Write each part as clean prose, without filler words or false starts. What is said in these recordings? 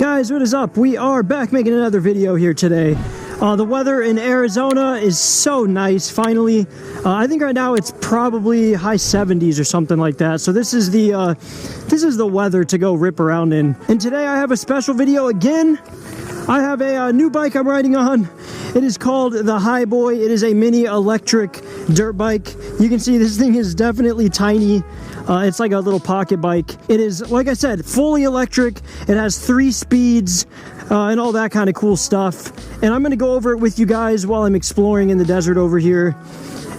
Guys, what is up? We are back making another video here today. The weather in Arizona is so nice, finally. I think right now it's probably high 70s or something like that. So this is the weather to go rip around in. And today I have a special video again. I have a new bike I'm riding on. It is called the Hiboy. It is a mini electric dirt bike. You can see this thing is definitely tiny. It's like a little pocket bike. It is, like I said, fully electric. It has 3 speeds and all that kind of cool stuff. And I'm going to go over it with you guys while I'm exploring in the desert over here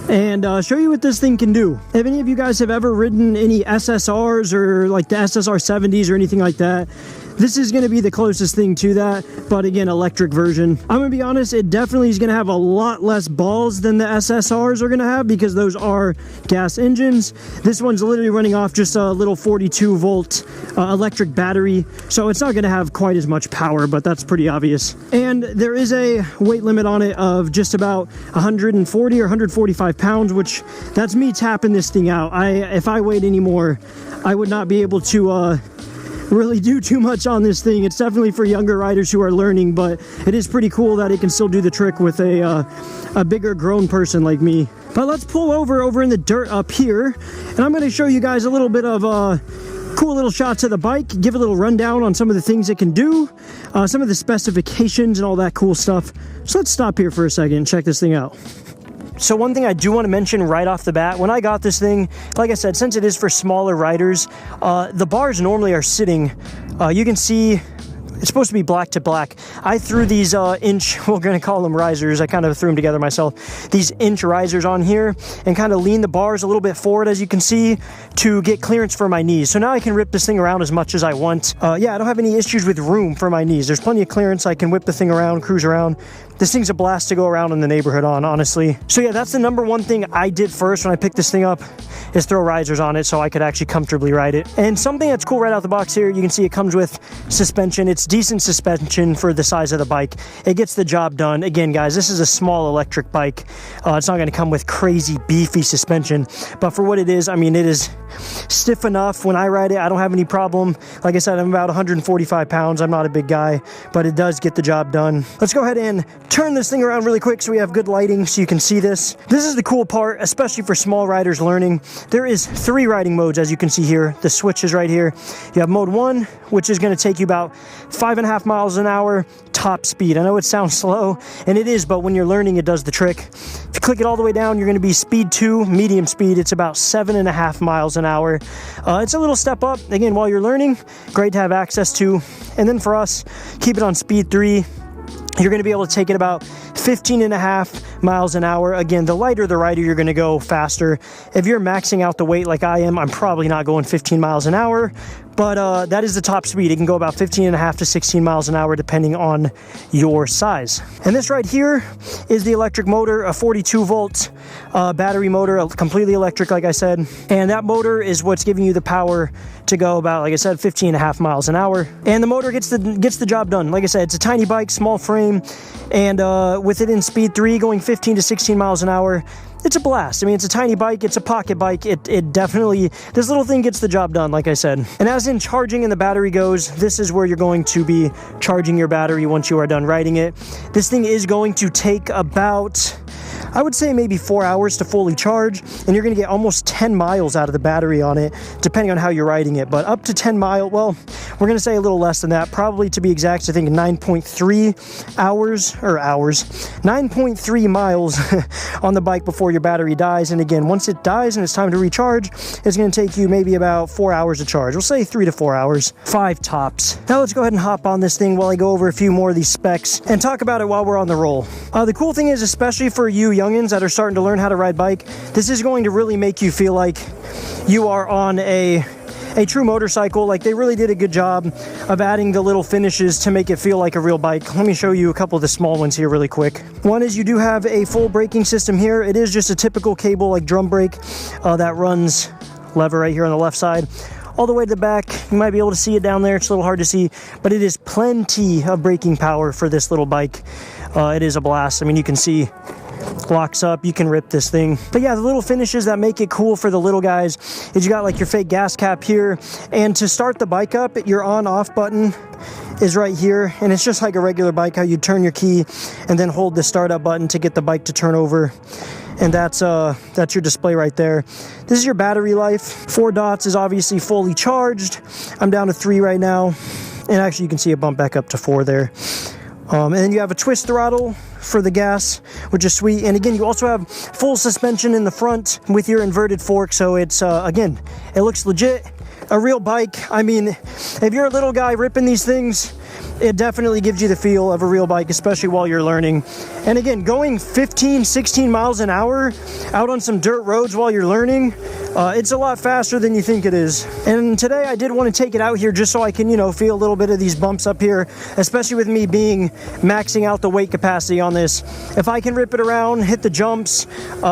and show you what this thing can do. If any of you guys have ever ridden any SSRs or like the SSR 70s or anything like that, this is going to be the closest thing to that, but again, electric version. I'm going to be honest, it definitely is going to have a lot less balls than the SSRs are going to have because those are gas engines. This one's literally running off just a little 42 volt electric battery, so it's not going to have quite as much power, but that's pretty obvious. And there is a weight limit on it of just about 140 or 145 pounds, which that's me tapping this thing out. If I weighed any more, I would not be able to really do too much on this thing. It's definitely for younger riders who are learning, but it is pretty cool that it can still do the trick with a bigger grown person like me. But let's pull over in the dirt up here, and I'm going to show you guys a little bit of cool little shots of the bike, give a little rundown on some of the things it can do, some of the specifications and all that cool stuff. So let's stop here for a second and check this thing out. So one thing I do want to mention right off the bat, when I got this thing, like I said, since it is for smaller riders, the bars normally are sitting, you can see it's supposed to be black to black. I threw these inch, we're going to call them risers, I kind of threw them together myself, these inch risers on here and kind of lean the bars a little bit forward, as you can see, to get clearance for my knees. So now I can rip this thing around as much as I want. Yeah, I don't have any issues with room for my knees. There's plenty of clearance. I can whip the thing around, cruise around. This thing's a blast to go around in the neighborhood on, honestly. So yeah, that's the number one thing I did first when I picked this thing up, is throw risers on it so I could actually comfortably ride it. And something that's cool right out the box here, you can see it comes with suspension. It's decent suspension for the size of the bike. It gets the job done. Again, guys, this is a small electric bike. It's not going to come with crazy beefy suspension, but for what it is, I mean, it is stiff enough. When I ride it, I don't have any problem. Like I said, I'm about 145 pounds. I'm not a big guy, but it does get the job done. Let's go ahead and turn this thing around really quick so we have good lighting so you can see this. This is the cool part, especially for small riders learning. There is 3 riding modes, as you can see here. The switch is right here. You have mode 1, which is going to take you about 5.5 miles an hour top speed. I know it sounds slow, and it is, but when you're learning, it does the trick. If you click it all the way down, you're going to be speed 2, medium speed. It's about 7.5 miles an hour. It's a little step up. Again, while you're learning, great to have access to. And then for us, keep it on speed 3. You're going to be able to take it about 15.5 miles an hour. Again, the lighter the rider, you're going to go faster. If you're maxing out the weight like I am, I'm probably not going 15 miles an hour, but that is the top speed. It can go about 15.5 to 16 miles an hour depending on your size. And this right here is the electric motor, a 42 volt battery motor, completely electric, like I said. And that motor is what's giving you the power to go about, like I said, 15.5 miles an hour. And the motor gets the job done. Like I said, it's a tiny bike, small frame, and with it in speed 3 going 15 to 16 miles an hour, it's a blast. I mean, it's a tiny bike, it's a pocket bike. It definitely, this little thing gets the job done, like I said. And as in charging and the battery goes, this is where you're going to be charging your battery once you are done riding it. This thing is going to take about, I would say maybe 4 hours to fully charge, and you're going to get almost 10 miles out of the battery on it, depending on how you're riding it. But up to 10 miles, well, we're going to say a little less than that, probably to be exact, I think 9.3 hours, 9.3 miles on the bike before your battery dies. And again, once it dies and it's time to recharge, it's going to take you maybe about 4 hours to charge. We'll say 3 to 4 hours, 5 tops. Now let's go ahead and hop on this thing while I go over a few more of these specs and talk about it while we're on the roll. The cool thing is, especially for you youngins that are starting to learn how to ride bike, this is going to really make you feel like you are on a true motorcycle. Like, they really did a good job of adding the little finishes to make it feel like a real bike. Let me show you a couple of the small ones here really quick. One is you do have a full braking system here. It is just a typical cable like drum brake that runs lever right here on the left side all the way to the back. You might be able to see it down there. It's a little hard to see, but it is plenty of braking power for this little bike. It is a blast. I mean, you can see locks up, you can rip this thing. But yeah, the little finishes that make it cool for the little guys is you got like your fake gas cap here, and to start the bike up, your on off button is right here, and it's just like a regular bike, how you turn your key and then hold the startup button to get the bike to turn over. And that's your display right there. This is your battery life. 4 dots is obviously fully charged. I'm down to 3 right now, and actually you can see it bump back up to 4 there. And then you have a twist throttle for the gas, which is sweet. And again, you also have full suspension in the front with your inverted fork, so it's again, it looks legit, a real bike. I mean, if you're a little guy ripping these things, it definitely gives you the feel of a real bike, especially while you're learning. And again, going 15, 16 miles an hour out on some dirt roads while you're learning, it's a lot faster than you think it is. And today I did want to take it out here just so I can, you know, feel a little bit of these bumps up here, especially with me being maxing out the weight capacity on this. If I can rip it around, hit the jumps,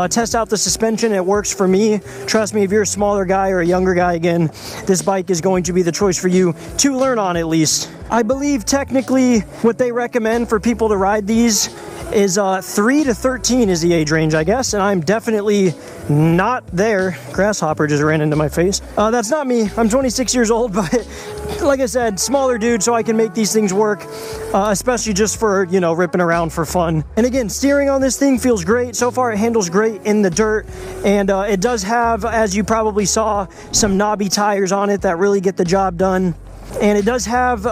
test out the suspension, it works for me. Trust me, if you're a smaller guy or a younger guy, again, this bike is going to be the choice for you to learn on at least. I believe technically what they recommend for people to ride these is 3 to 13 is the age range, I guess, and I'm definitely not there. Grasshopper just ran into my face. That's not me. I'm 26 years old, but like I said, smaller dude, so I can make these things work, especially just for, you know, ripping around for fun. And again, steering on this thing feels great. So far, it handles great in the dirt, and it does have, as you probably saw, some knobby tires on it that really get the job done. And it does have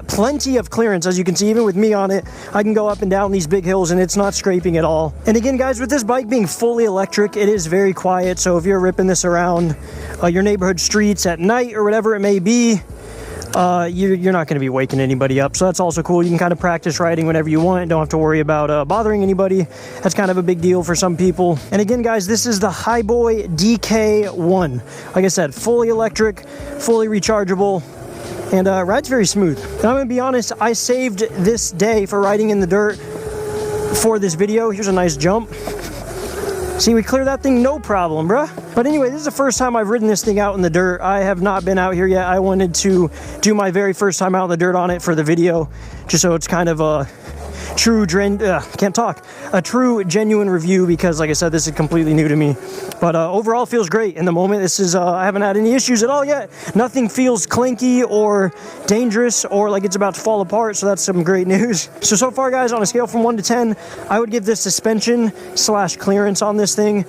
plenty of clearance. As you can see, even with me on it, I can go up and down these big hills and it's not scraping at all. And again, guys, with this bike being fully electric, it is very quiet. So if you're ripping this around your neighborhood streets at night or whatever it may be, you're not going to be waking anybody up. So that's also cool. You can kind of practice riding whenever you want. Don't have to worry about bothering anybody. That's kind of a big deal for some people. And again, guys, this is the Hiboy DK1. Like I said, fully electric, fully rechargeable, and rides very smooth. And I'm gonna be honest, I saved this day for riding in the dirt for this video. Here's a nice jump. See, we clear that thing no problem, bruh. But anyway, this is the first time I've ridden this thing out in the dirt. I have not been out here yet. I wanted to do my very first time out in the dirt on it for the video, just so it's kind of a true genuine review, because like I said, this is completely new to me. But overall feels great in the moment. This is I haven't had any issues at all yet. Nothing feels clanky or dangerous or like it's about to fall apart, so that's some great news. So far, guys, on a scale from 1 to 10, I would give this suspension / clearance on this thing,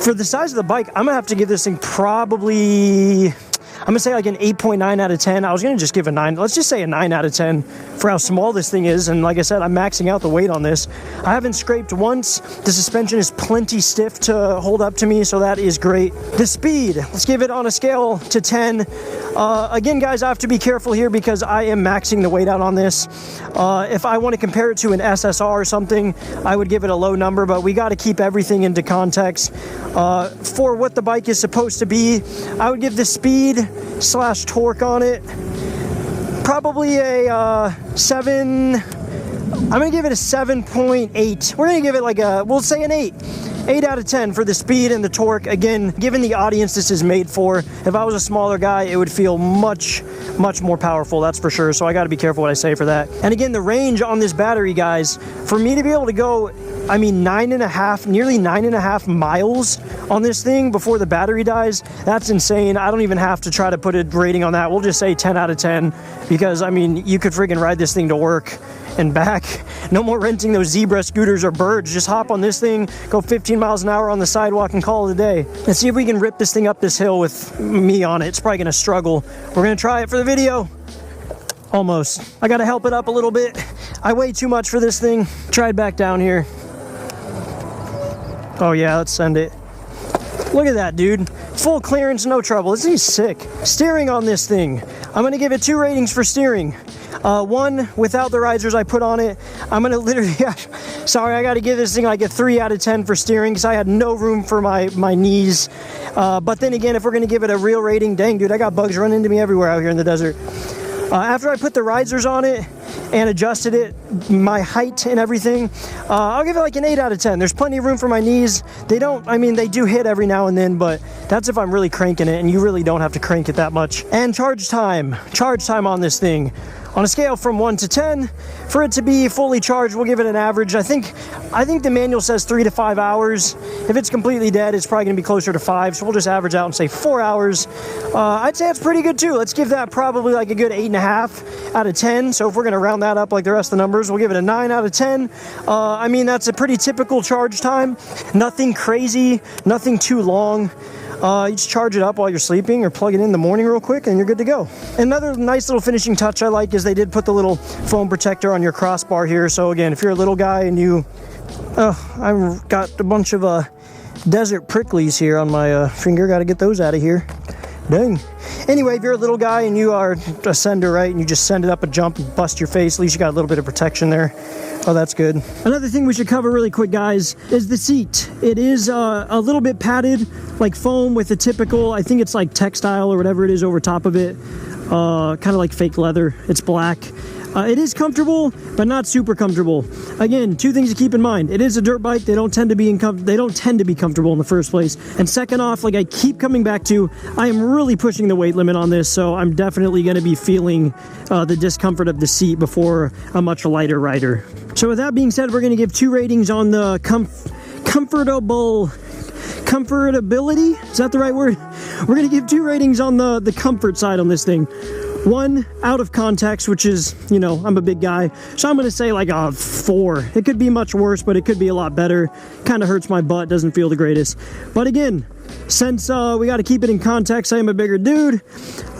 for the size of the bike, I'm gonna have to give this thing probably, I'm gonna say like an 8.9 out of 10. I was gonna just give a 9. Let's just say a 9 out of 10 for how small this thing is. And like I said, I'm maxing out the weight on this. I haven't scraped once. The suspension is plenty stiff to hold up to me, so that is great. The speed, let's give it on a scale to 10. Again, guys, I have to be careful here because I am maxing the weight out on this. If I want to compare it to an SSR or something, I would give it a low number, but we got to keep everything into context. For what the bike is supposed to be, I would give the speed / torque on it probably a 7. I'm gonna give it a 7.8. We're gonna give it like a, we'll say an 8 out of 10 for the speed and the torque. Again, given the audience this is made for, if I was a smaller guy, it would feel much more powerful, that's for sure. So I got to be careful what I say for that. And again, the range on this battery, guys, for me to be able to go, I mean, nearly 9.5 miles on this thing before the battery dies, that's insane. I don't even have to try to put a rating on that. We'll just say 10 out of 10, because I mean, you could friggin' ride this thing to work and back. No more renting those Zebra scooters or Birds. Just hop on this thing, go 15 miles an hour on the sidewalk and call it a day. Let's see if we can rip this thing up this hill with me on it. It's probably gonna struggle. We're gonna try it for the video. Almost. I gotta help it up a little bit. I weigh too much for this thing. Try it back down here. Oh yeah, let's send it. Look at that, dude. Full clearance, no trouble. This thing's sick. Steering on this thing, I'm gonna give it 2 ratings for steering. 1 without the risers I put on it. I'm gonna literally, sorry, I gotta give this thing like a 3 out of 10 for steering, because I had no room for my knees. But then again, if we're gonna give it a real rating, dang, dude, I got bugs running into me everywhere out here in the desert. After I put the risers on it and adjusted it, my height and everything, I'll give it like an 8 out of 10. There's plenty of room for my knees. They do hit every now and then, but that's if I'm really cranking it, and you really don't have to crank it that much. And charge time on this thing. On a scale from 1 to 10, for it to be fully charged, we'll give it an average. I think the manual says 3 to 5 hours. If it's completely dead, it's probably gonna be closer to 5, so we'll just average out and say 4 hours. I'd say it's pretty good too. Let's give that probably like a good 8.5 out of 10. So if we're gonna round that up like the rest of the numbers, we'll give it a 9 out of 10. I mean, that's a pretty typical charge time. Nothing crazy, nothing too long. You just charge it up while you're sleeping or plug it in the morning real quick and you're good to go. Another nice little finishing touch I like is they did put the little foam protector on your crossbar here. So again, if you're a little guy and you, I've got a bunch of desert pricklies here on my finger, got to get those out of here. Dang. Anyway, if you're a little guy and you are a sender, right, and you just send it up a jump and bust your face, at least you got a little bit of protection there. Oh, that's good. Another thing we should cover really quick, guys, is the seat. It is a little bit padded, like foam with a typical, I think it's like textile or whatever it is over top of it. Kind of like fake leather. It's black. It is comfortable, but not super comfortable. Again, two things to keep in mind. It is a dirt bike. They don't tend to be comfortable in the first place. And second off, like I keep coming back to, I am really pushing the weight limit on this, so I'm definitely going to be feeling the discomfort of the seat before a much lighter rider. So with that being said, we're going to give 2 ratings on the comfortability. Is that the right word? We're going to give 2 ratings on the comfort side on this thing. 1 out of context, which is, you know, I'm a big guy, so I'm going to say like a 4. It could be much worse, but it could be a lot better. Kind of hurts my butt, doesn't feel the greatest. But again, since we got to keep it in context, I am a bigger dude,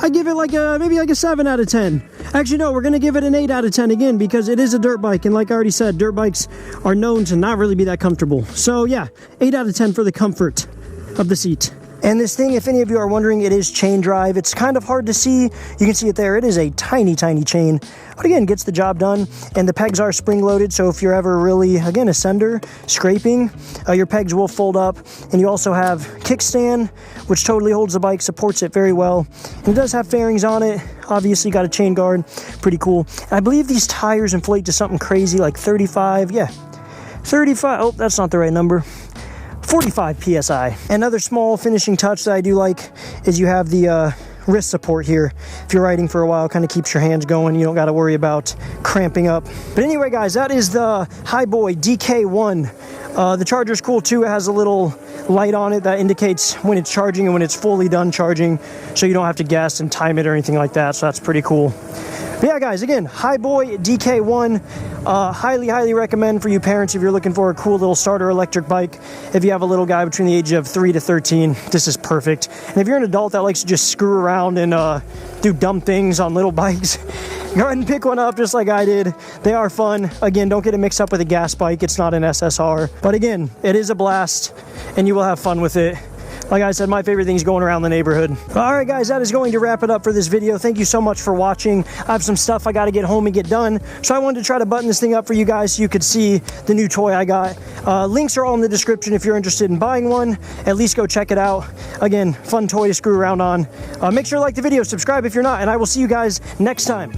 I give it like maybe like a 7 out of 10. Actually, no, we're going to give it an 8 out of 10 again because it is a dirt bike. And like I already said, dirt bikes are known to not really be that comfortable. So yeah, 8 out of 10 for the comfort of the seat. And this thing, if any of you are wondering, it is chain drive. It's kind of hard to see. You can see it there. It is a tiny, tiny chain. But again, gets the job done. And the pegs are spring-loaded, so if you're ever really, again, a sender, scraping, your pegs will fold up. And you also have kickstand, which totally holds the bike, supports it very well. And it does have fairings on it. Obviously, got a chain guard. Pretty cool. And I believe these tires inflate to something crazy, like 35. Yeah, 35. Oh, that's not the right number. 45 PSI. Another small finishing touch that I do like is you have the wrist support here. If you're riding for a while, kind of keeps your hands going. You don't got to worry about cramping up. But anyway, guys, that is the Hiboy DK1. The charger's cool too. It has a little light on it that indicates when it's charging and when it's fully done charging, so you don't have to guess and time it or anything like that. So that's pretty cool. But yeah, guys, again, Hiboy DK1, highly recommend for you parents if you're looking for a cool little starter electric bike. If you have a little guy between the age of 3 to 13, this is perfect. And if you're an adult that likes to just screw around and do dumb things on little bikes, go ahead and pick one up just like I did. They are fun. Again, don't get it mixed up with a gas bike. It's not an SSR. But again, it is a blast, and you will have fun with it. Like I said, my favorite thing is going around the neighborhood. All right, guys, that is going to wrap it up for this video. Thank you so much for watching. I have some stuff I got to get home and get done, so I wanted to try to button this thing up for you guys so you could see the new toy I got. Links are all in the description if you're interested in buying one. At least go check it out. Again, fun toy to screw around on. Make sure to like the video, subscribe if you're not, and I will see you guys next time.